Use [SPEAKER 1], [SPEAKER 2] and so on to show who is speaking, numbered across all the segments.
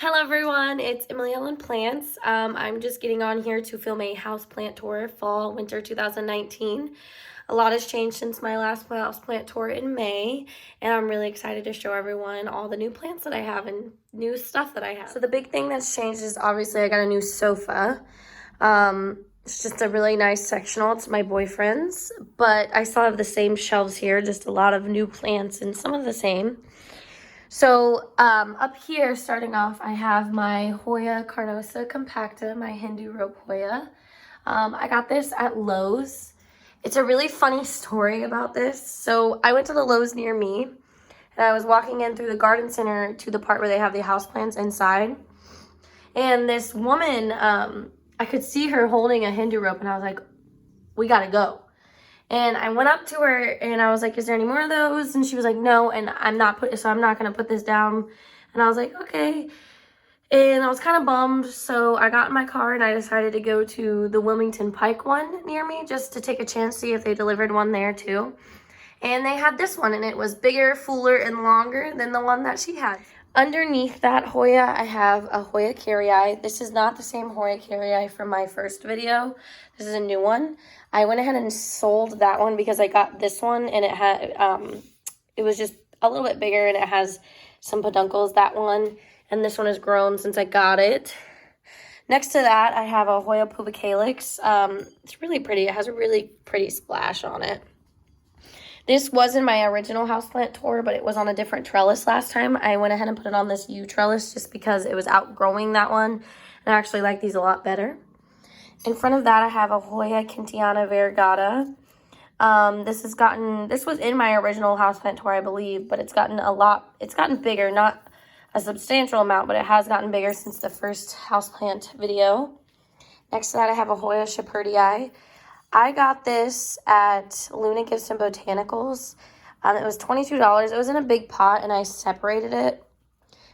[SPEAKER 1] Hello everyone, it's Emilyellennplants. I'm just getting on here to film a houseplant tour, fall, winter 2019. A lot has changed since my last houseplant tour in May, and I'm really excited to show everyone all the new plants that I have and new stuff that I have. So the big thing that's changed is obviously I got a new sofa. It's just a really nice sectional. It's my boyfriend's, but I still have the same shelves here, just a lot of new plants and some of the same. So up here, starting off, I have my Hoya carnosa compacta, my Hindu rope Hoya. I got this at Lowe's. It's a really funny story about this. So I went to the Lowe's near me, and I was walking in through the garden center to the part where they have the houseplants inside. And this woman, I could see her holding a Hindu rope, and I was like, we gotta go. And I went up to her and I was like, is there any more of those? And she was like, no, and I'm not gonna put this down. And I was like, okay. And I was kind of bummed, so I got in my car and I decided to go to the Wilmington Pike one near me just to take a chance, see if they delivered one there too. And they had this one, and it was bigger, fuller, and longer than the one that she had. Underneath that Hoya, I have a Hoya carry-eye. This is not the same Hoya carry-eye from my first video. This is a new one. I went ahead and sold that one because I got this one, and it had it was just a little bit bigger, and it has some peduncles, that one. And this one has grown since I got it. Next to that, I have a Hoya pubicalix. It's really pretty. It has a really pretty splash on it. This was in my original houseplant tour, but it was on a different trellis last time. I went ahead and put it on this U trellis just because it was outgrowing that one. And I actually like these a lot better. In front of that, I have a Hoya Kintiana variegata. This was in my original houseplant tour, I believe, but it's gotten bigger, not a substantial amount, but it has gotten bigger since the first houseplant video. Next to that, I have a Hoya Shepherdii. I got this at Luna Gibson Botanicals. It was $22. It was in a big pot, and I separated it.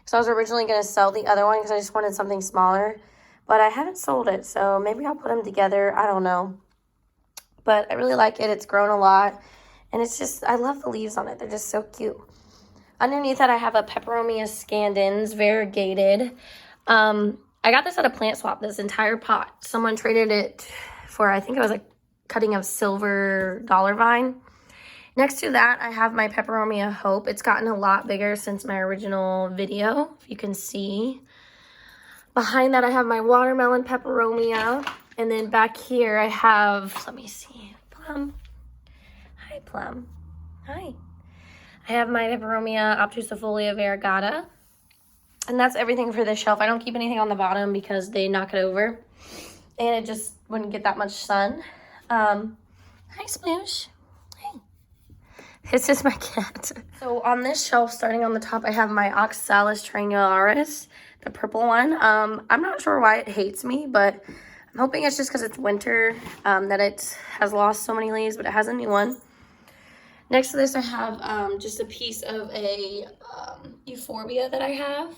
[SPEAKER 1] So I was originally going to sell the other one because I just wanted something smaller. But I haven't sold it, so maybe I'll put them together. I don't know. But I really like it. It's grown a lot. And it's just, I love the leaves on it. They're just so cute. Underneath that, I have a Peperomia scandens, variegated. I got this at a plant swap, this entire pot. Someone traded it for, I think it was a cutting of silver dollar vine. Next to that, I have my Peperomia Hope. It's gotten a lot bigger since my original video, if you can see. Behind that, I have my watermelon Peperomia. And then back here, I have, let me see, Plum. Hi, Plum. Hi. I have my Peperomia obtusifolia variegata. And that's everything for this shelf. I don't keep anything on the bottom because they knock it over. And it just wouldn't get that much sun. Hi, Sploosh. Hey. This is my cat. So on this shelf, starting on the top, I have my Oxalis triangularis, the purple one. I'm not sure why it hates me, but I'm hoping it's just because it's winter that it has lost so many leaves, but it has a new one. Next to this, I have just a piece of a euphorbia that I have.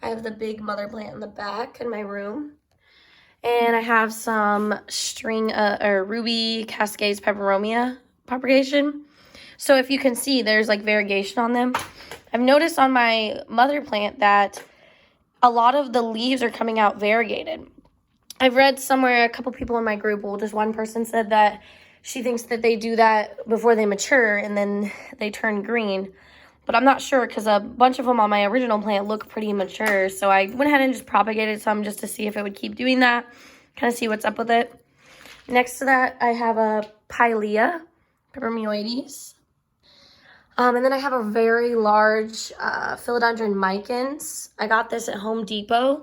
[SPEAKER 1] I have the big mother plant in the back in my room. And I have some string or ruby cascades peperomia propagation. So if you can see, there's like variegation on them. I've noticed on my mother plant that a lot of the leaves are coming out variegated. I've read somewhere, a couple people in my group, well, just one person said that she thinks that they do that before they mature and then they turn green. But I'm not sure because a bunch of them on my original plant look pretty mature. So I went ahead and just propagated some just to see if it would keep doing that. Kind of see what's up with it. Next to that, I have a Pilea, Peperomioides. And then I have a very large Philodendron Micans. I got this at Home Depot.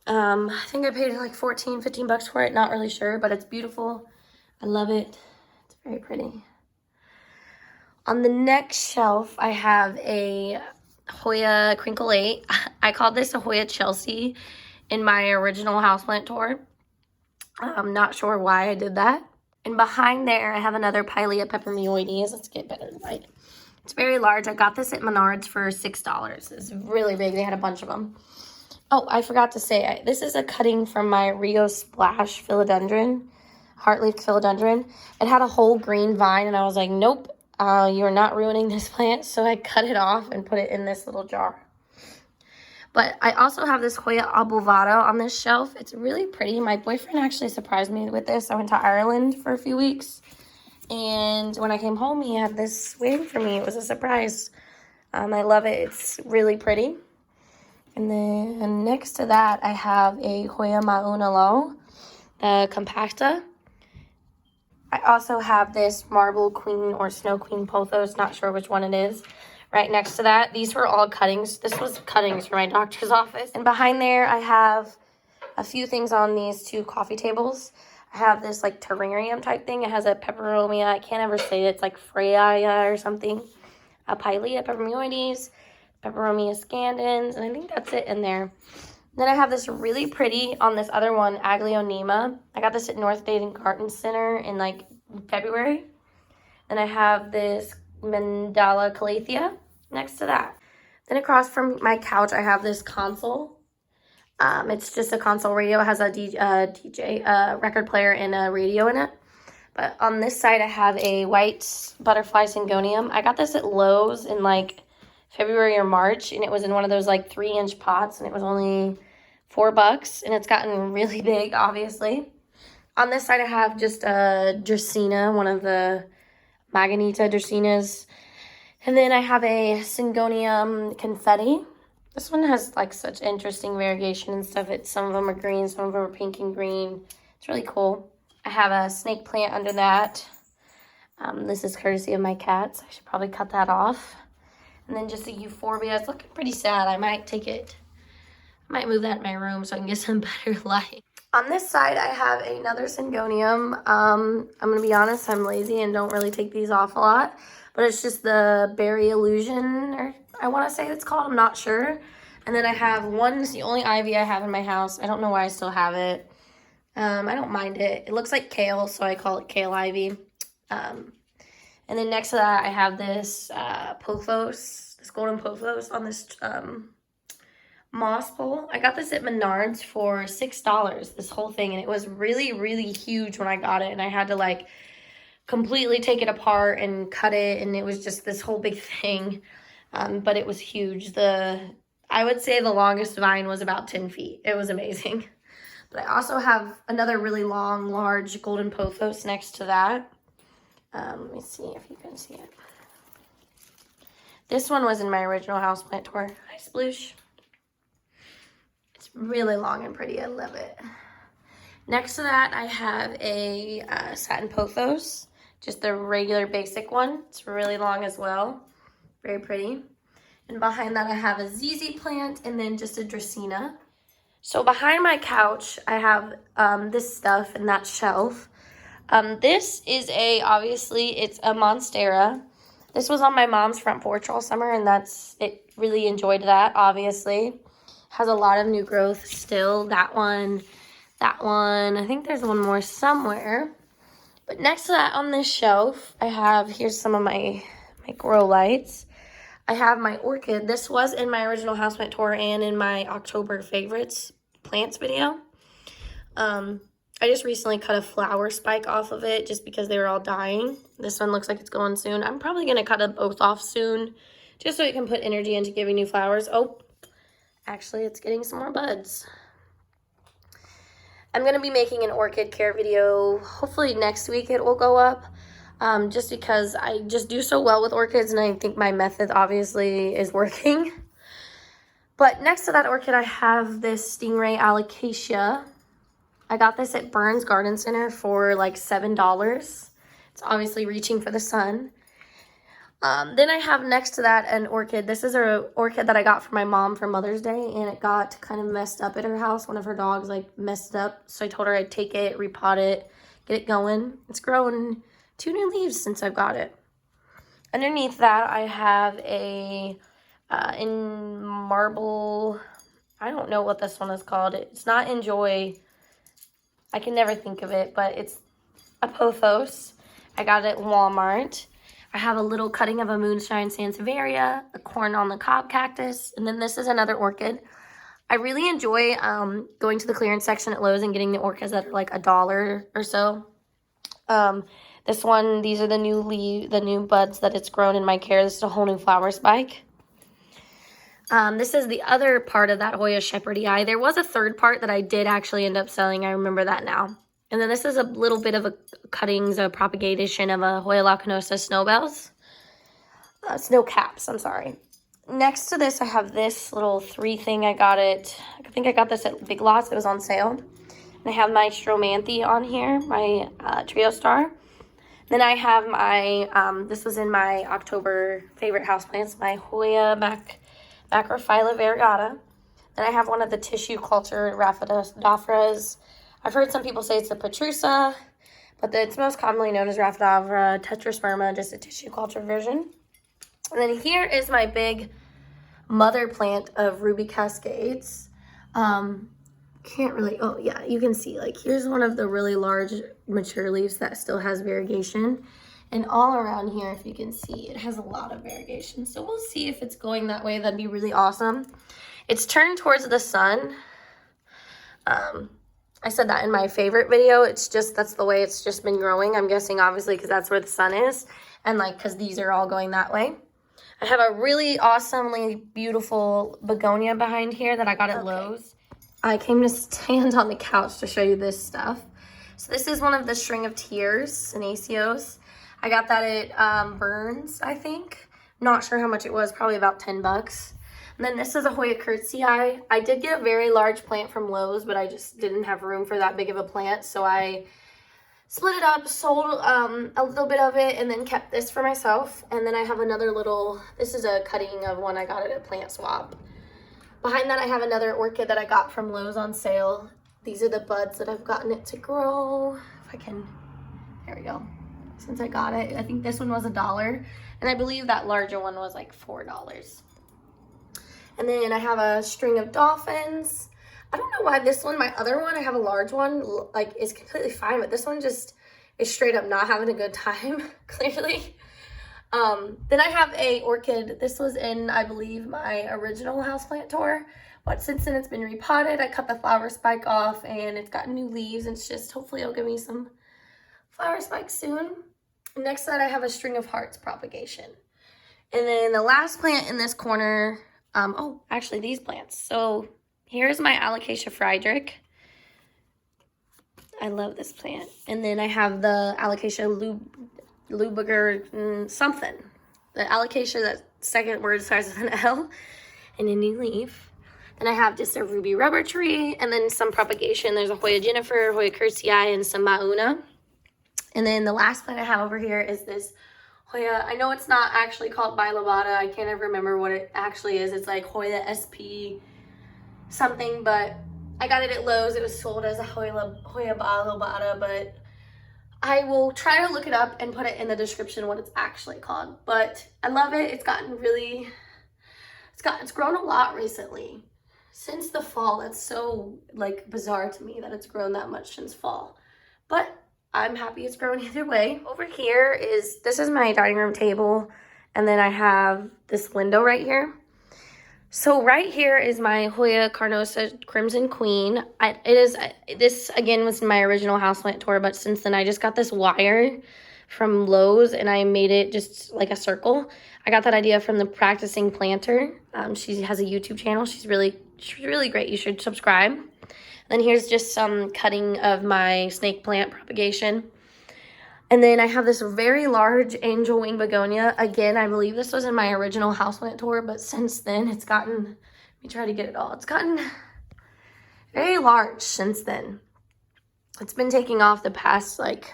[SPEAKER 1] I think I paid like 15 bucks for it. Not really sure, but it's beautiful. I love it. It's very pretty. On the next shelf, I have a Hoya Crinkle 8. I called this a Hoya Chelsea in my original houseplant tour. I'm not sure why I did that. And behind there, I have another Pilea Peperomioides. Let's get better light. It's very large. I got this at Menards for $6. It's really big. They had a bunch of them. Oh, I forgot to say, this is a cutting from my Rio Splash philodendron, heartleaf philodendron. It had a whole green vine, and I was like, nope. You're not ruining this plant, so I cut it off and put it in this little jar. But I also have this Hoya obovata on this shelf. It's really pretty. My boyfriend actually surprised me with this. I went to Ireland for a few weeks, and when I came home, he had this waiting for me. It was a surprise. I love it. It's really pretty. And then next to that, I have a Hoya Maunalo, the compacta. I also have this Marble Queen or Snow Queen pothos, not sure which one it is. Right next to that, these were all cuttings. This was cuttings for my doctor's office. And behind there, I have a few things on these two coffee tables. I have this like terrarium type thing. It has a peperomia. I can't ever say it. It's like Freya or something. A Pilea peperomioides, peperomia scandens, and I think that's it in there. Then I have this really pretty on this other one, Aglaonema. I got this at North Dayton Garden Center in like February. Then I have this Mandala Calathea next to that. Then across from my couch, I have this console. It's just a console radio. It has a DJ record player and a radio in it. But on this side, I have a white butterfly syngonium. I got this at Lowe's in like February or March, and it was in one of those like 3-inch pots, and it was only $4, and it's gotten really big, obviously. On this side, I have just a Dracaena, one of the Maganita Dracaenas. And then I have a Syngonium Confetti. This one has like such interesting variegation and stuff. Some of them are green, some of them are pink and green. It's really cool. I have a snake plant under that. This is courtesy of my cats. I should probably cut that off. And then just a Euphorbia. It's looking pretty sad. I might move that in my room so I can get some better light. On this side, I have another Syngonium. I'm going to be honest, I'm lazy and don't really take these off a lot. But it's just the Berry Illusion, or I want to say it's called. I'm not sure. And then I have one. It's the only ivy I have in my house. I don't know why I still have it. I don't mind it. It looks like kale, so I call it kale ivy. And then next to that, I have this pothos, this golden pothos on this moss pole. I got this at Menards for $6, this whole thing, and it was really, really huge when I got it, and I had to like completely take it apart and cut it, and it was just this whole big thing, but it was huge. I would say the longest vine was about 10 feet. It was amazing. But I also have another really long, large golden pothos next to that. Let me see if you can see it. This one was in my original houseplant tour. Hi, Sploosh. It's really long and pretty. I love it. Next to that, I have a satin pothos, just the regular basic one. It's really long as well. Very pretty. And behind that, I have a ZZ plant and then just a Dracaena. So behind my couch, I have this stuff in that shelf. This is obviously, it's a Monstera. This was on my mom's front porch all summer, and it really enjoyed that, obviously. Has a lot of new growth still. That one. I think there's one more somewhere. But next to that on this shelf, here's some of my grow lights. I have my orchid. This was in my original houseplant tour and in my October favorites plants video. I just recently cut a flower spike off of it just because they were all dying. This one looks like it's going soon. I'm probably going to cut them both off soon just so it can put energy into giving new flowers. Oh, actually, it's getting some more buds. I'm going to be making an orchid care video. Hopefully next week it will go up. Just because I just do so well with orchids, and I think my method obviously is working. But next to that orchid, I have this Stingray Alocasia. I got this at Burns Garden Center for like $7. It's obviously reaching for the sun. Then I have next to that an orchid. This is an orchid that I got from my mom for Mother's Day, and it got kind of messed up at her house. One of her dogs like messed it up, so I told her I'd take it, repot it, get it going. It's grown 2 new leaves since I've got it. Underneath that, I have in marble, I don't know what this one is called. It's not Enjoy. I can never think of it, but it's a pothos. I got it at Walmart. I have a little cutting of a Moonshine Sansevieria, a corn on the cob cactus, and then this is another orchid. I really enjoy going to the clearance section at Lowe's and getting the orchids that are like $1 or so. This one, these are the new buds that it's grown in my care. This is a whole new flower spike. This is the other part of that Hoya shepherdii. There was a third part that I did actually end up selling. I remember that now. And then this is a little bit of a cuttings, a propagation of a Hoya lacanosa snowbells. Snow caps, I'm sorry. Next to this, I have this little 3 thing. I think I got this at Big Lots. It was on sale. And I have my Stromanthe on here, my Trio Star. Then I have my, this was in my October favorite houseplants, my Hoya Macrophylla variegata. Then I have one of the tissue culture Rhaphidophras. I've heard some people say it's a Petrusa, but it's most commonly known as Rhaphidophra tetrasperma, just a tissue culture version. And then here is my big mother plant of Ruby Cascades. Can't really, oh yeah, you can see, like, here's one of the really large mature leaves that still has variegation. And all around here, if you can see, it has a lot of variegation. So we'll see if it's going that way. That'd be really awesome. It's turned towards the sun. I said that in my favorite video. That's the way it's just been growing. I'm guessing, obviously, because that's where the sun is. And, like, because these are all going that way. I have a really awesomely beautiful begonia behind here that I got at Lowe's. I came to stand on the couch to show you this stuff. So this is one of the String of Tears, Senaceos. I got that at Burns, I think. Not sure how much it was, probably about 10 bucks. And then this is a Hoya Curtsii. I did get a very large plant from Lowe's, but I just didn't have room for that big of a plant. So I split it up, sold a little bit of it, and then kept this for myself. And then I have another little, this is a cutting of one I got at a plant swap. Behind that, I have another orchid that I got from Lowe's on sale. These are the buds that I've gotten it to grow. If I can, there we go. Since I got it, I think this one was $1, and I believe that larger one was like $4. And then I have a string of dolphins. I don't know why this one, my other one, I have a large one, like, is completely fine, but this one just is straight up not having a good time, clearly. Then I have a orchid. This was in, I believe, my original houseplant tour, but since then it's been repotted. I cut the flower spike off and it's got new leaves, and it's just, hopefully it'll give me some flower spikes soon. Next to that, I have a string of hearts propagation. And then the last plant in this corner, oh, actually these plants. So here's my Alocasia Friedrich. I love this plant. And then I have the Alocasia Lubiger something. The Alocasia, that second word starts with an L, and a new leaf. Then I have just a ruby rubber tree, and then some propagation. There's a Hoya Jennifer, Hoya Curtsii, and some Mauna. And then the last plant I have over here is this Hoya. I know it's not actually called bilobata. I can't ever remember what it actually is. It's like Hoya SP something, but I got it at Lowe's. It was sold as a Hoya bilobata, but I will try to look it up and put it in the description what it's actually called. But I love it. It's gotten really, it's grown a lot recently. Since the fall, that's so, like, bizarre to me that it's grown that much since fall. But I'm happy it's grown either way. Over here this is my dining room table, and then I have this window right here. So right here is my Hoya Carnosa Crimson Queen. This again was my original houseplant tour, but since then I just got this wire from Lowe's and I made it just like a circle. I got that idea from the Practicing Planter. She has a YouTube channel. She's really great. You should subscribe. Then here's just some cutting of my snake plant propagation. And then I have this very large angel wing begonia. Again, I believe this was in my original houseplant tour, but since then it's gotten, let me try to get it all. It's gotten very large since then. It's been taking off the past like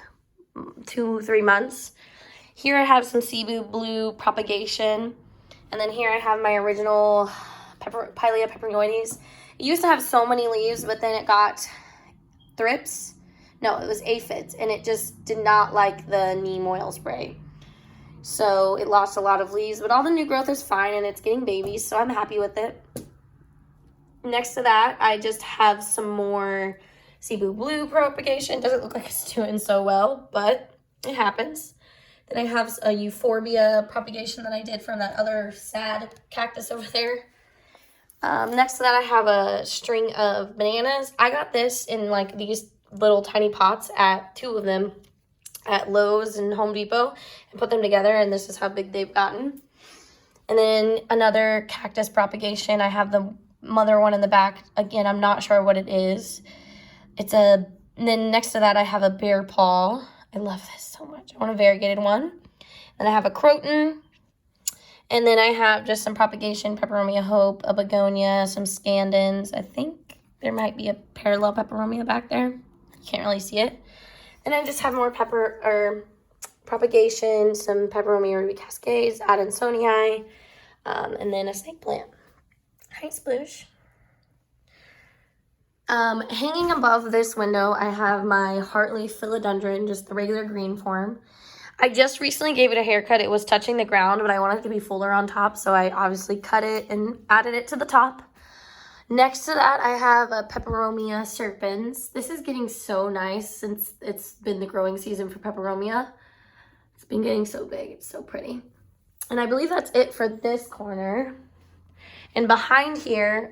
[SPEAKER 1] 2-3 months. Here I have some Cebu blue propagation. And then here I have my original Pilea pepernoides. It used to have so many leaves, but then it got thrips. No, it was aphids, and it just did not like the neem oil spray. So it lost a lot of leaves, but all the new growth is fine, and it's getting babies, so I'm happy with it. Next to that, I just have some more Cebu blue propagation. Doesn't look like it's doing so well, but it happens. Then I have a euphorbia propagation that I did from that other sad cactus over there. Next to that, I have a string of bananas. I got this in like these little tiny pots, at 2 of them at Lowe's and Home Depot, and put them together, and this is how big they've gotten. And then another cactus propagation. I have the mother one in the back. Again, I'm not sure what it is. And then next to that, I have a bear paw. I love this so much. I want a variegated one. Then I have a croton. And then I have just some propagation, peperomia hope, a begonia, some scandens. I think there might be a parallel peperomia back there. I can't really see it. And I just have more propagation, some peperomia ruby cascades, adansonii, and then a snake plant. Hi, Sploosh. Hanging above this window, I have my heartleaf philodendron, just the regular green form. I just recently gave it a haircut. It was touching the ground, but I wanted it to be fuller on top, so I obviously cut it and added it to the top. Next to that, I have a peperomia serpens. This is getting so nice since it's been the growing season for peperomia. It's been getting so big. It's so pretty. And I believe that's it for this corner. And behind here,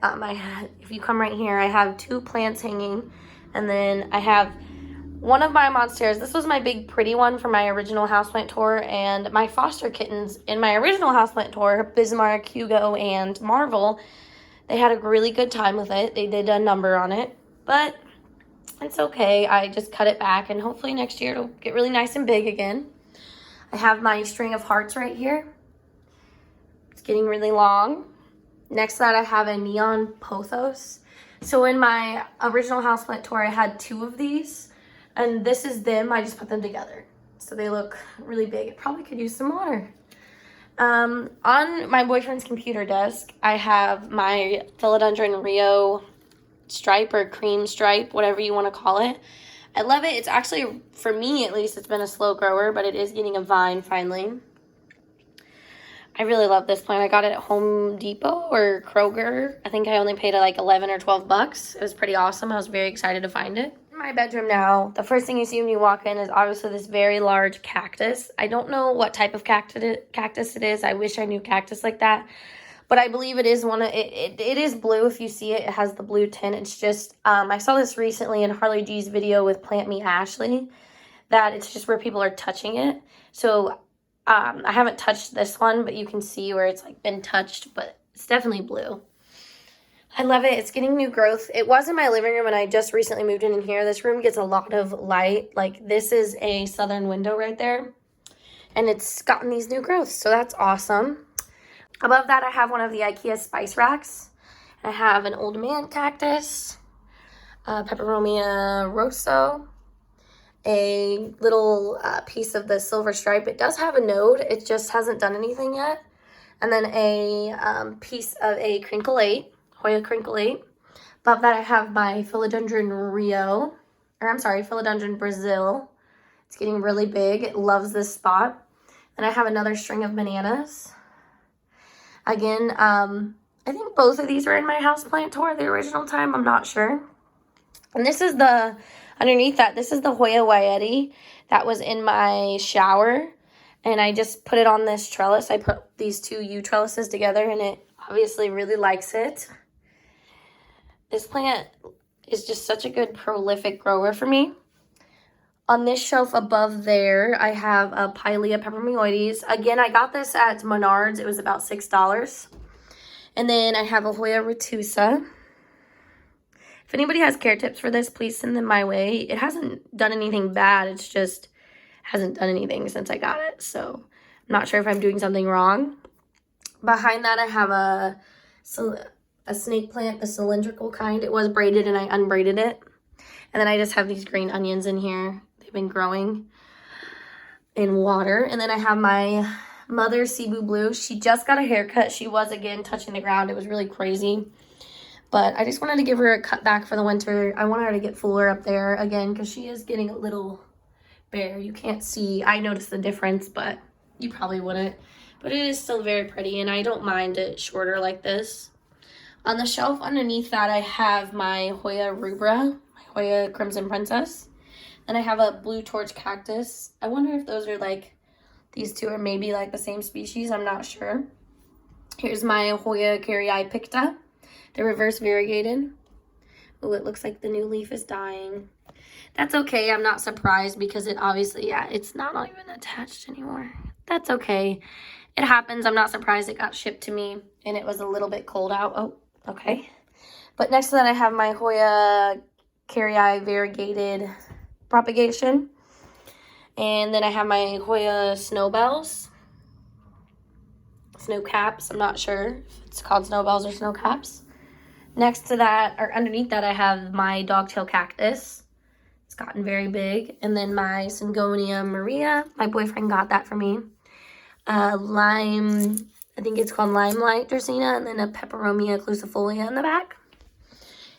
[SPEAKER 1] if you come right here, I have 2 plants hanging. And then I have one of my monsteras. This was my big pretty one for my original houseplant tour. And my foster kittens in my original houseplant tour, Bismarck, Hugo, and Marvel, they had a really good time with it. They did a number on it. But it's okay. I just cut it back. And hopefully next year it'll get really nice and big again. I have my string of hearts right here. It's getting really long. Next to that, I have a neon pothos. So in my original houseplant tour, I had 2 of these. And this is them. I just put them together. So they look really big. It probably could use some water. On my boyfriend's computer desk, I have my philodendron Rio stripe or cream stripe, whatever you want to call it. I love it. It's actually, for me at least, it's been a slow grower, but it is getting a vine finally. I really love this plant. I got it at Home Depot or Kroger. I think I only paid like 11 or 12 bucks. It was pretty awesome. I was very excited to find it. In my bedroom now, the first thing you see when you walk in is obviously this very large cactus. I don't know what type of cactus it is. I wish I knew cactus like that. But I believe it is it is blue. If you see it, it has the blue tint. It's just, I saw this recently in Harley G's video with Plant Me Ashley, that it's just where people are touching it. So I haven't touched this one, but you can see where it's like been touched, but it's definitely blue. I love it. It's getting new growth. It was in my living room and I just recently moved in here. This room gets a lot of light. Like this is a southern window right there and it's gotten these new growths. So that's awesome. Above that, I have one of the IKEA spice racks. I have an old man cactus, peperomia rosso, a little piece of the silver stripe. It does have a node. It just hasn't done anything yet. And then a piece of a crinkle 8, Hoya crinkle 8. Above that, I have my philodendron philodendron Brazil. It's getting really big. It loves this spot. And I have another string of bananas. Again, I think both of these were in my houseplant tour the original time. I'm not sure. And this is underneath that, this is the Hoya Waieti that was in my shower. And I just put it on this trellis. I put these 2 U trellises together and it obviously really likes it. This plant is just such a good prolific grower for me. On this shelf above there, I have a Pilea peperomioides. Again, I got this at Menards. It was about $6. And then I have a Hoya retusa. If anybody has care tips for this, please send them my way. It hasn't done anything bad. It's just hasn't done anything since I got it. So I'm not sure if I'm doing something wrong. Behind that, I have a snake plant, the cylindrical kind. It was braided and I unbraided it. And then I just have these green onions in here. They've been growing in water. And then I have my mother Cebu Blue. She just got a haircut. She was, again, touching the ground. It was really crazy. But I just wanted to give her a cut back for the winter. I want her to get fuller up there again because she is getting a little bare. You can't see. I noticed the difference, but you probably wouldn't. But it is still very pretty, and I don't mind it shorter like this. On the shelf underneath that, I have my Hoya rubra, my Hoya Crimson Princess. Then I have a blue torch cactus. I wonder if those are like, these 2 are maybe like the same species. I'm not sure. Here's my Hoya Carrii picta. They're reverse variegated. Oh, it looks like the new leaf is dying. That's okay. I'm not surprised because it obviously, yeah, it's not even attached anymore. That's okay. It happens. I'm not surprised it got shipped to me and it was a little bit cold out. Oh, okay. But next to that, I have my Hoya carrii variegated propagation. And then I have my Hoya snowbells. Snow caps. I'm not sure if it's called snowbells or snow caps. Next to that, or underneath that, I have my dogtail cactus. It's gotten very big. And then my Syngonia Maria. My boyfriend got that for me. Lime, I think it's called Limelight Dracaena, and then a Peperomia clusifolia in the back.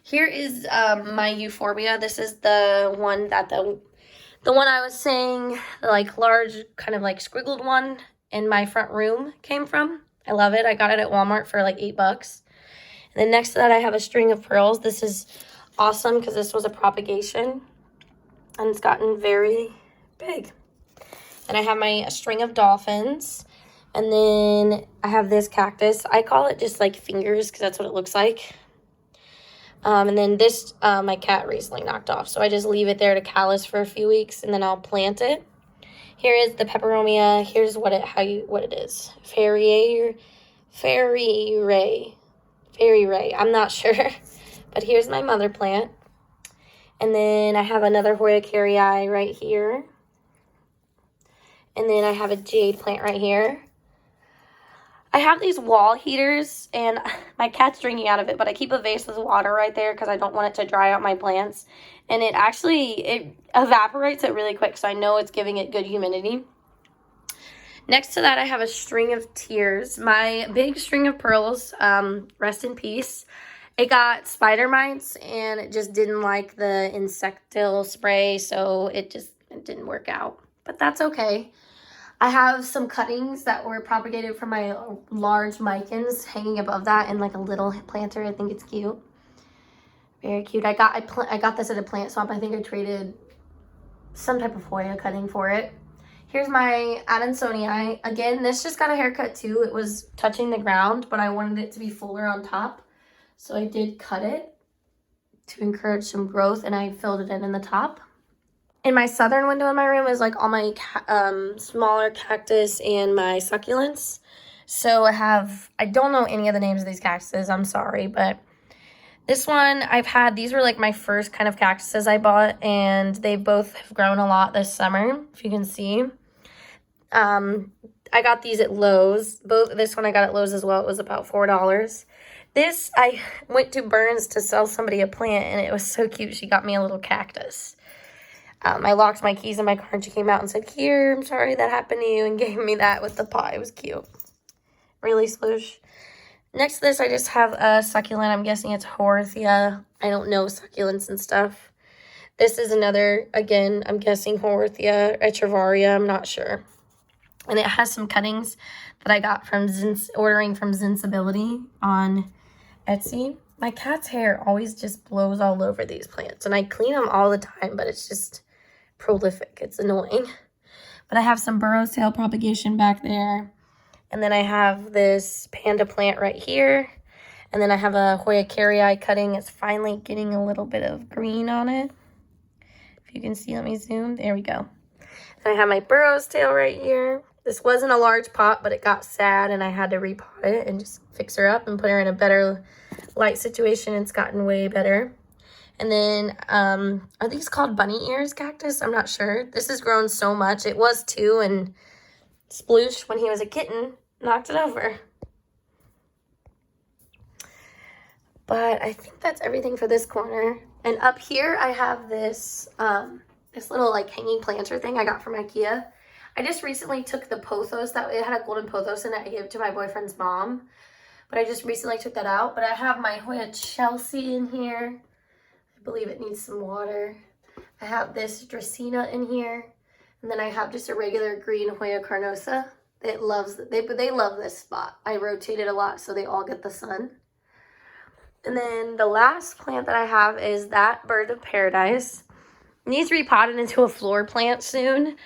[SPEAKER 1] Here is my Euphorbia. This is the one that the one I was saying, the like large kind of like squiggled one in my front room came from. I love it. I got it at Walmart for like $8. And then next to that, I have a string of pearls. This is awesome because this was a propagation and it's gotten very big. And I have my string of dolphins. And then I have this cactus. I call it just like fingers because that's what it looks like. And then this, my cat recently knocked off. So I just leave it there to callus for a few weeks and then I'll plant it. Here is the Peperomia. Here's what it is. Fairy ray. I'm not sure. But here's my mother plant. And then I have another Hoya carrii right here. And then I have a jade plant right here. I have these wall heaters, and my cat's drinking out of it, but I keep a vase with water right there because I don't want it to dry out my plants. And it evaporates it really quick, so I know it's giving it good humidity. Next to that, I have a string of tears. My big string of pearls, rest in peace. It got spider mites, and it just didn't like the insectil spray, so it didn't work out. But that's okay. I have some cuttings that were propagated from my large micans hanging above that in like a little planter. I think it's cute. Very cute. I got this at a plant swap. I think I traded some type of Hoya cutting for it. Here's my Adansonii. Again, this just got a haircut too. It was touching the ground, but I wanted it to be fuller on top. So I did cut it to encourage some growth, and I filled it in the top. In my southern window in my room is like all my smaller cactus and my succulents. So I don't know any of the names of these cactuses, I'm sorry, but this one these were like my first kind of cactuses I bought, and they both have grown a lot this summer, if you can see. I got these at Lowe's. This one I got at Lowe's as well. It was about $4. This, I went to Burns to sell somebody a plant, and it was so cute. She got me a little cactus. I locked my keys in my car, and she came out and said, "Here, I'm sorry that happened to you," and gave me that with the pot. It was cute. Really sploosh. Next to this, I just have a succulent. I'm guessing it's Horthia. I don't know succulents and stuff. This is another, again, I'm guessing Horthia, Echevarria. I'm not sure. And it has some cuttings that I got from ordering from Zinsibility on Etsy. My cat's hair always just blows all over these plants, and I clean them all the time, but it's just prolific. It's annoying. But I have some burrow tail propagation back there, and then I have this panda plant right here, and then I have a Hoya carrii cutting. It's finally getting a little bit of green on it. If you can see, let me zoom. There we go. And I have my burrow's tail right here. This wasn't a large pot, but it got sad, and I had to repot it and just fix her up and put her in a better light situation. It's gotten way better. And then, are these called bunny ears cactus? I'm not sure. This has grown so much. It was 2, and Sploosh, when he was a kitten, knocked it over. But I think that's everything for this corner. And up here, I have this, this little like hanging planter thing I got from Ikea. I just recently took the pothos, it had a golden pothos in it. I gave it to my boyfriend's mom, but I just recently took that out. But I have my Hoya Chelsea in here. I believe it needs some water. I have this Dracaena in here, and then I have just a regular green Hoya Carnosa. They love this spot. I rotate it a lot so they all get the sun. And then the last plant that I have is that Bird of Paradise. It needs repotted into a floor plant soon.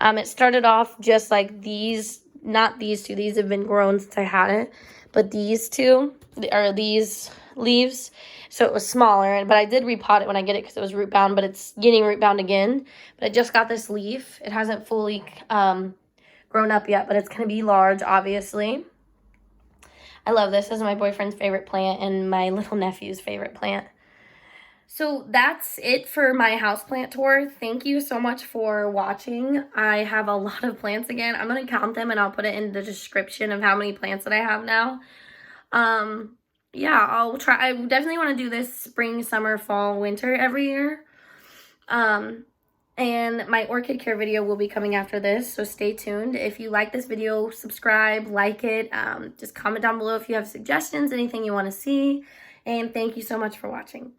[SPEAKER 1] It started off just like these, not these two. These have been grown since I had it. But these two, are these leaves. So it was smaller. But I did repot it when I get it because it was root bound. But it's getting root bound again. But I just got this leaf. It hasn't fully grown up yet, but it's going to be large, obviously. I love this. This is my boyfriend's favorite plant and my little nephew's favorite plant. So that's it for my houseplant tour. Thank you so much for watching. I have a lot of plants again. I'm going to count them and I'll put it in the description of how many plants that I have now. Yeah, I'll try. I definitely want to do this spring, summer, fall, winter every year. And my orchid care video will be coming after this, so stay tuned. If you like this video, subscribe, like it. Just comment down below if you have suggestions, anything you want to see. And thank you so much for watching.